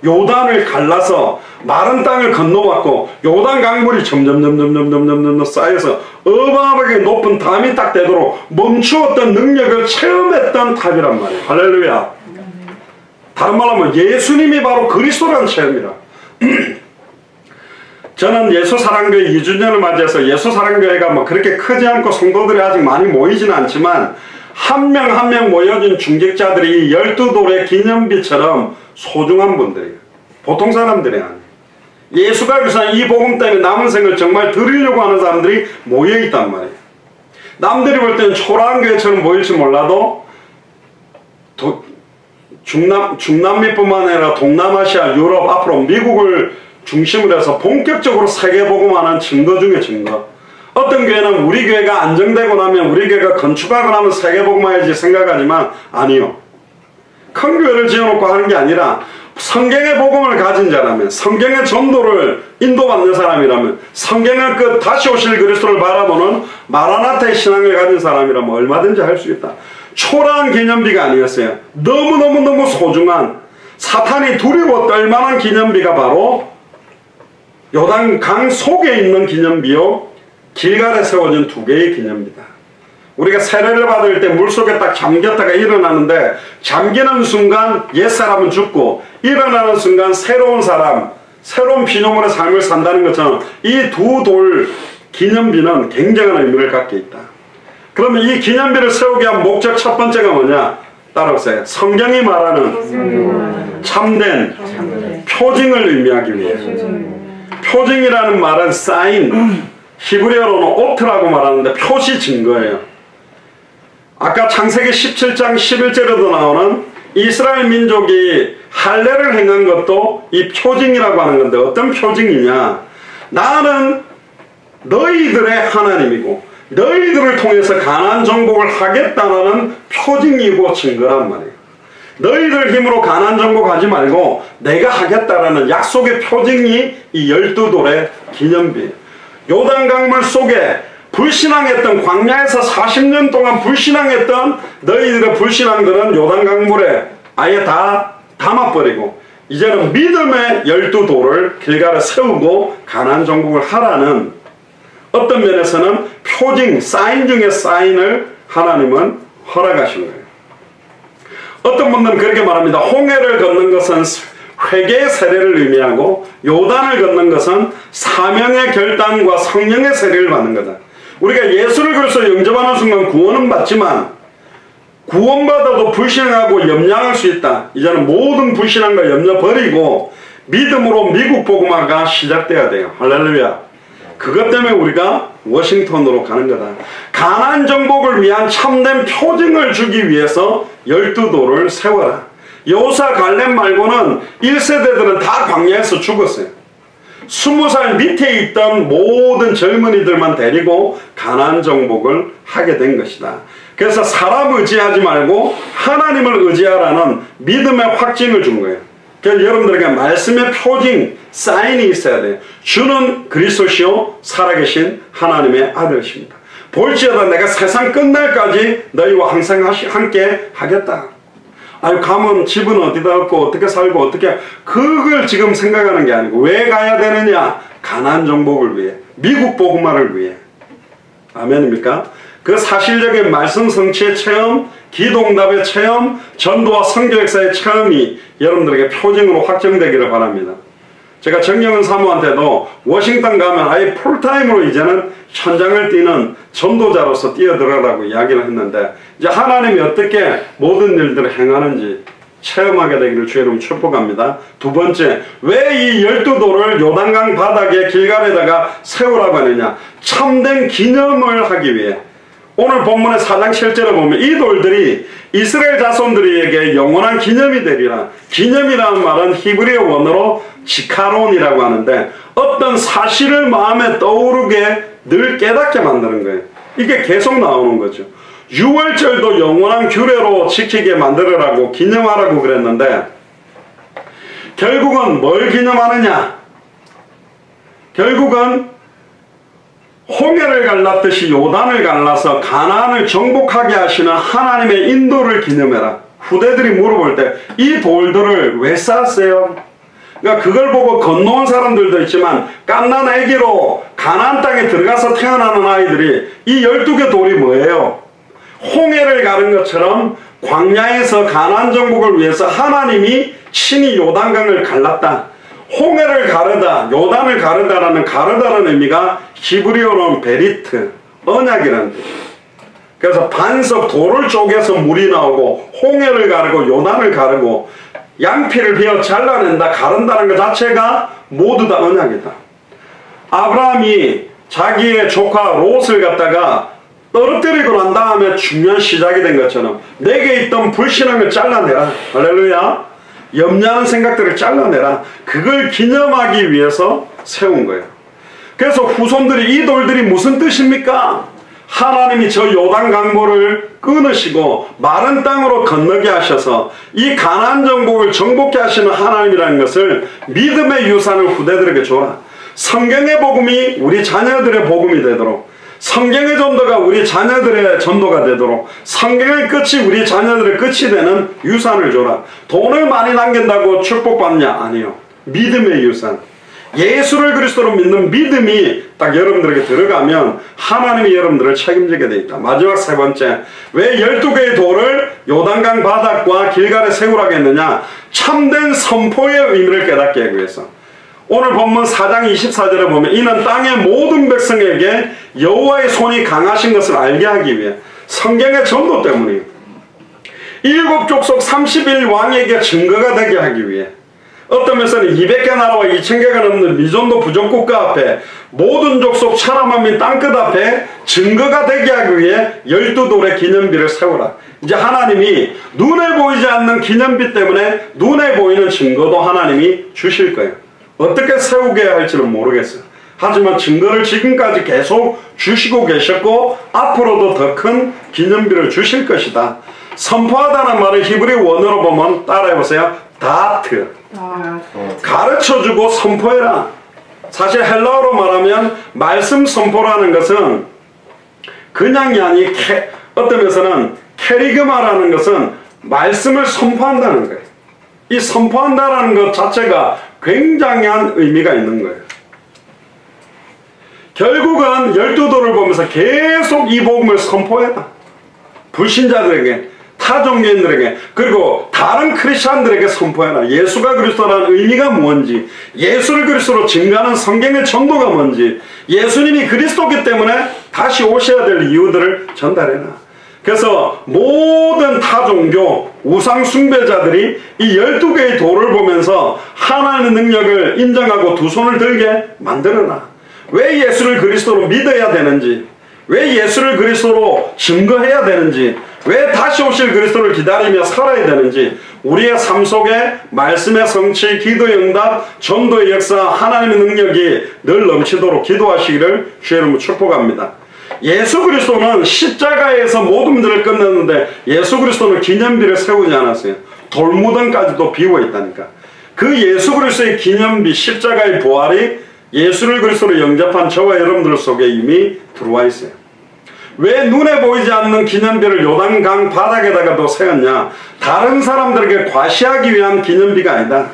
요단을 갈라서 마른 땅을 건너왔고 요단 강물이 점점 쌓여서 어마어마하게 높은 담이 딱 되도록 멈추었던 능력을 체험했던 탑이란 말이에요. 할렐루야. 다른 말로 하면 예수님이 바로 그리스도라는 체험이라. 저는 예수사랑교회 2주년을 맞이해서 예수사랑교회가 뭐 그렇게 크지 않고 성도들이 아직 많이 모이지는 않지만 한 명 한 명 모여진 중직자들이 12돌의 기념비처럼 소중한 분들이에요. 보통 사람들이 아니에요. 예수가 위한 이 복음 때문에 남은 생을 정말 드리려고 하는 사람들이 모여있단 말이에요. 남들이 볼 때는 초라한 교회처럼 보일지 몰라도 중남미뿐만 아니라 동남아시아, 유럽, 앞으로 미국을 중심으로 해서 본격적으로 세계복음하는 증거 중에 증거. 어떤 교회는 우리 교회가 안정되고 나면, 우리 교회가 건축하고 나면 세계복음해야지 생각하지만 아니요. 큰 교회를 지어놓고 하는 게 아니라 성경의 복음을 가진 자라면, 성경의 전도를 인도받는 사람이라면, 성경의 그 다시 오실 그리스도를 바라보는 마라나타의 신앙을 가진 사람이라면 얼마든지 할 수 있다. 초라한 기념비가 아니었어요. 너무너무 소중한, 사탄이 두려워 떨만한 기념비가 바로 요단강 속에 있는 기념비요, 길갈에 세워진 2개의 기념비다. 우리가 세례를 받을 때 물속에 딱 잠겼다가 일어나는데, 잠기는 순간 옛사람은 죽고 일어나는 순간 새로운 사람, 새로운 피조물의 삶을 산다는 것처럼 이 2돌 기념비는 굉장한 의미를 갖게 있다. 그러면 이 기념비를 세우게 한 목적 첫 번째가 뭐냐? 따라오세요. 성경이 말하는 참된 표징을 의미하기 위해. 표징이라는 말은 사인, 히브리어로는 오트라고 말하는데 표시 증거예요. 아까 창세기 17장 11절에도 나오는 이스라엘 민족이 할례를 행한 것도 이 표징이라고 하는 건데, 어떤 표징이냐? 나는 너희들의 하나님이고 너희들을 통해서 가나안 정복을 하겠다는 표징이고 증거란 말이에요. 너희들 힘으로 가나안 정복하지 말고 내가 하겠다라는 약속의 표징이 이 12돌의 기념비예요. 요단 강물 속에 불신앙했던, 광야에서 40년 동안 불신앙했던 너희들의 불신앙들은 요단 강물에 아예 다 담아버리고 이제는 믿음의 12돌을 길갈에 세우고 가나안 정복을 하라는, 어떤 면에서는 표징, 사인 중에 사인을 하나님은 허락하신 거예요. 어떤 분들은 그렇게 말합니다. 홍해를 걷는 것은 회개의 세례를 의미하고 요단을 걷는 것은 사명의 결단과 성령의 세례를 받는 거다. 우리가 예수를 그리스도 영접하는 순간 구원은 받지만 구원받아도 불신하고 염려할 수 있다. 이제는 모든 불신함과 염려 버리고 믿음으로 미국 복음화가 시작돼야 돼요. 할렐루야. 그것 때문에 우리가 워싱턴으로 가는 거다. 가나안 정복을 위한 참된 표징을 주기 위해서 12돌을 세워라. 여호수아 갈렙 말고는 1세대들은 다 광야에서 죽었어요. 20살 밑에 있던 모든 젊은이들만 데리고 가나안 정복을 하게 된 것이다. 그래서 사람 의지하지 말고 하나님을 의지하라는 믿음의 확증을 준 거예요. 그래서 여러분들에게 말씀의 표징, 사인이 있어야 돼요. 주는 그리스도시요 살아계신 하나님의 아들이십니다. 볼지어다 내가 세상 끝날까지 너희와 항상 함께 하겠다. 아유, 가면 집은 어디다 얻고 어떻게 살고 어떻게, 그걸 지금 생각하는 게 아니고 왜 가야 되느냐? 가나안 정복을 위해, 미국 복음화를 위해. 아멘입니까? 그 사실적인 말씀 성취의 체험, 기도응답의 체험, 전도와 선교 역사의 체험이 여러분들에게 표징으로 확정되기를 바랍니다. 제가 정영은 사모한테도 워싱턴 가면 아예 풀타임으로 이제는 현장을 뛰는 전도자로서 뛰어들어라고 이야기를 했는데, 이제 하나님이 어떻게 모든 일들을 행하는지 체험하게 되기를 주의 이름 축복합니다. 두 번째, 왜 이 12돌을 요단강 바닥에 길갈에다가 세우라고 하느냐? 참된 기념을 하기 위해. 오늘 본문의 4장 7절에 보면 이 돌들이 이스라엘 자손들에게 영원한 기념이 되리라. 기념이라는 말은 히브리어 원어로 지카론이라고 하는데 어떤 사실을 마음에 떠오르게 늘 깨닫게 만드는 거예요. 이게 계속 나오는 거죠. 6월절도 영원한 규례로 지키게 만들으라고 기념하라고 그랬는데 결국은 뭘 기념하느냐? 결국은 홍해를 갈랐듯이 요단을 갈라서 가나안을 정복하게 하시는 하나님의 인도를 기념해라. 후대들이 물어볼 때 이 돌들을 왜 쌓았어요? 그러니까 그걸 보고 건너온 사람들도 있지만 갓난 아기로 가나안 땅에 들어가서 태어나는 아이들이 이 12개 돌이 뭐예요? 홍해를 가른 것처럼 광야에서 가나안 정복을 위해서 하나님이 친히 요단강을 갈랐다. 홍해를 가르다, 요단을 가르다라는 가르다라는 의미가 히브리어로는 베리트, 언약이라는 뜻이에요. 그래서 반석 돌을 쪼개서 물이 나오고 홍해를 가르고 요단을 가르고 양피를 베어 잘라낸다, 가른다는 것 자체가 모두 다 언약이다. 아브라함이 자기의 조카 롯을 갖다가 떨어뜨리고 난 다음에 중요한 시작이 된 것처럼 내게 있던 불신앙을 잘라내라. 할렐루야. 염려하는 생각들을 잘라내라. 그걸 기념하기 위해서 세운 거예요. 그래서 후손들이 이 돌들이 무슨 뜻입니까? 하나님이 저 요단 강물을 끊으시고 마른 땅으로 건너게 하셔서 이 가나안 정복을 정복케 하시는 하나님이라는 것을 믿음의 유산을 후대들에게 줘라. 성경의 복음이 우리 자녀들의 복음이 되도록, 성경의 전도가 우리 자녀들의 전도가 되도록, 성경의 끝이 우리 자녀들의 끝이 되는 유산을 줘라. 돈을 많이 남긴다고 축복받냐? 아니요. 믿음의 유산. 예수를 그리스도로 믿는 믿음이 딱 여러분들에게 들어가면 하나님이 여러분들을 책임지게 돼 있다. 마지막 세 번째, 왜 12개의 돌을 요단강 바닥과 길갈에 세우라고 했느냐? 참된 선포의 의미를 깨닫게 하기 위해서. 오늘 본문 4장 24절에 보면 이는 땅의 모든 백성에게 여호와의 손이 강하신 것을 알게 하기 위해, 성경의 전도 때문이에요. 7족속 31왕에게 증거가 되게 하기 위해, 어떤 면에서는 200개 나라와 2000개가 넘는 미존도 부족국가 앞에, 모든 족속 천하만민 땅끝 앞에 증거가 되게 하기 위해 12돌의 기념비를 세우라. 이제 하나님이 눈에 보이지 않는 기념비 때문에 눈에 보이는 증거도 하나님이 주실 거예요. 어떻게 세우게 할지는 모르겠어요. 하지만 증거를 지금까지 계속 주시고 계셨고 앞으로도 더 큰 기념비를 주실 것이다. 선포하다는 말을 히브리 원어로 보면 따라해보세요. 다트. 가르쳐주고 선포해라. 사실 헬라어로 말하면 말씀 선포라는 것은 그냥이 아니, 어떤 면에서는 캐리그마라는 것은 말씀을 선포한다는 거예요. 이 선포한다라는 것 자체가 굉장한 의미가 있는 거예요. 결국은 12돌을 보면서 계속 이 복음을 선포해라. 불신자들에게 타종교인들에게 그리고 다른 크리스찬들에게 선포해라. 예수가 그리스도라는 의미가 뭔지, 예수를 그리스도로 증거하는 성경의 전도가 뭔지, 예수님이 그리스도기 때문에 다시 오셔야 될 이유들을 전달해라. 그래서 모든 타종교 우상 숭배자들이 이 12개의 도를 보면서 하나님의 능력을 인정하고 두 손을 들게 만들어라. 왜 예수를 그리스도로 믿어야 되는지, 왜 예수를 그리스도로 증거해야 되는지, 왜 다시 오실 그리스도를 기다리며 살아야 되는지, 우리의 삶 속에 말씀의 성취, 기도의 응답, 전도의 역사, 하나님의 능력이 늘 넘치도록 기도하시기를 주의 이름으로 축복합니다. 예수 그리스도는 십자가에서 모든 문제를 끝냈는데 예수 그리스도는 기념비를 세우지 않았어요. 돌무덤까지도 비워 있다니까. 그 예수 그리스도의 기념비, 십자가의 부활이 예수를 그리스도로 영접한 저와 여러분들 속에 이미 들어와 있어요. 왜 눈에 보이지 않는 기념비를 요단강 바닥에다가도 세웠냐? 다른 사람들에게 과시하기 위한 기념비가 아니다.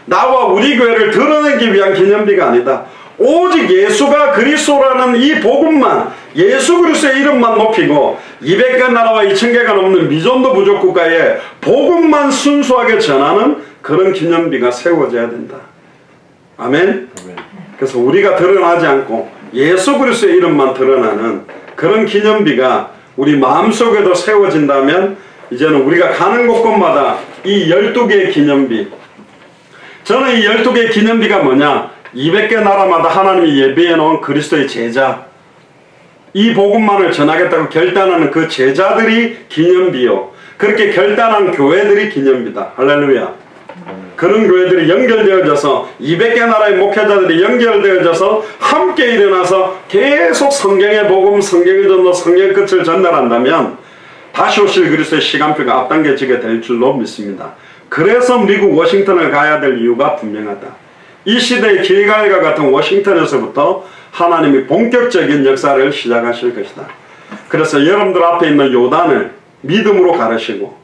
나와 우리 교회를 드러내기 위한 기념비가 아니다. 오직 예수가 그리스도라는 이 복음만, 예수 그리스도의 이름만 높이고 200개 나라와 2000개가 넘는 미전도 부족 국가에 복음만 순수하게 전하는 그런 기념비가 세워져야 된다. 아멘? 그래서 우리가 드러나지 않고 예수 그리스도의 이름만 드러나는 그런 기념비가 우리 마음속에도 세워진다면 이제는 우리가 가는 곳곳마다 이 12개의 기념비, 저는 이 12개의 기념비가 뭐냐? 200개 나라마다 하나님이 예비해 놓은 그리스도의 제자, 이 복음만을 전하겠다고 결단하는 그 제자들이 기념비요, 그렇게 결단한 교회들이 기념비다. 할렐루야. 그런 교회들이 연결되어져서 200개 나라의 목회자들이 연결되어져서 함께 일어나서 계속 성경의 복음, 성경의 전도, 성경의 끝을 전달한다면 다시 오실 그리스도의 시간표가 앞당겨지게 될 줄로 믿습니다. 그래서 미국 워싱턴을 가야 될 이유가 분명하다. 이 시대의 길갈과 같은 워싱턴에서부터 하나님이 본격적인 역사를 시작하실 것이다. 그래서 여러분들 앞에 있는 요단을 믿음으로 가르시고,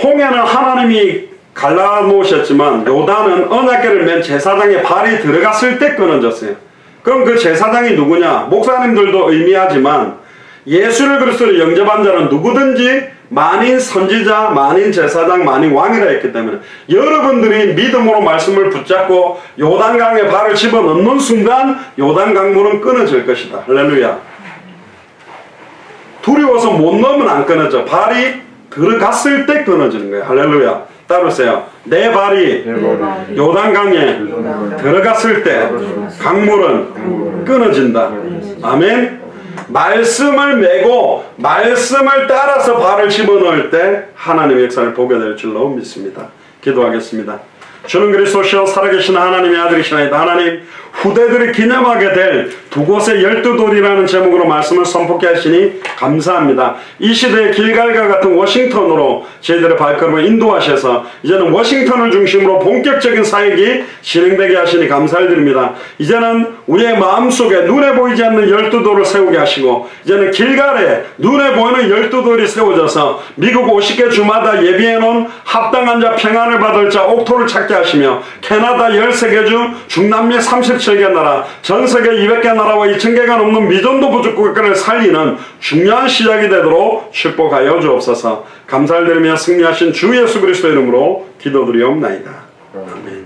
홍해는 하나님이 갈라놓으셨지만 요단은 언약궤를 맨 제사장의 발이 들어갔을 때 끊어졌어요. 그럼 그 제사장이 누구냐? 목사님들도 의미하지만 예수를 그리스도로 영접한 자는 누구든지 만인 선지자, 만인 제사장, 만인 왕이라 했기 때문에 여러분들이 믿음으로 말씀을 붙잡고 요단강에 발을 집어넣는 순간 요단강물은 끊어질 것이다. 할렐루야. 두려워서 못 넣으면 안 끊어져. 발이 들어갔을 때 끊어지는 거예요. 할렐루야. 따르세요. 내 발이 요단강에 들어갔을 때 강물은 끊어진다. 아멘. 말씀을 메고 말씀을 따라서 발을 집어넣을 때 하나님의 역사를 보게 될 줄로 믿습니다. 기도하겠습니다. 주는 그리스도시요 살아계신 하나님의 아들이시나이다. 하나님, 후대들이 기념하게 될 두 곳의 12돌이라는 제목으로 말씀을 선포케 하시니 감사합니다. 이 시대의 길갈과 같은 워싱턴으로 저희들의 발걸음을 인도하셔서 이제는 워싱턴을 중심으로 본격적인 사역이 진행되게 하시니 감사를 드립니다. 이제는 우리의 마음속에 눈에 보이지 않는 12돌을 세우게 하시고, 이제는 길갈에 눈에 보이는 12돌이 세워져서 미국 50개 주마다 예비해놓은 합당한 자, 평안을 받을 자, 옥토를 찾게 하시며, 캐나다 13개 주, 중남미 37개 나라, 전세계 200개 나라와 2000개가 넘는 미전도 부족 국가를 살리는 중요한 시작이 되도록 축복하여 주옵소서. 감사를 드리며 승리하신 주 예수 그리스도 이름으로 기도드리옵나이다. 아멘.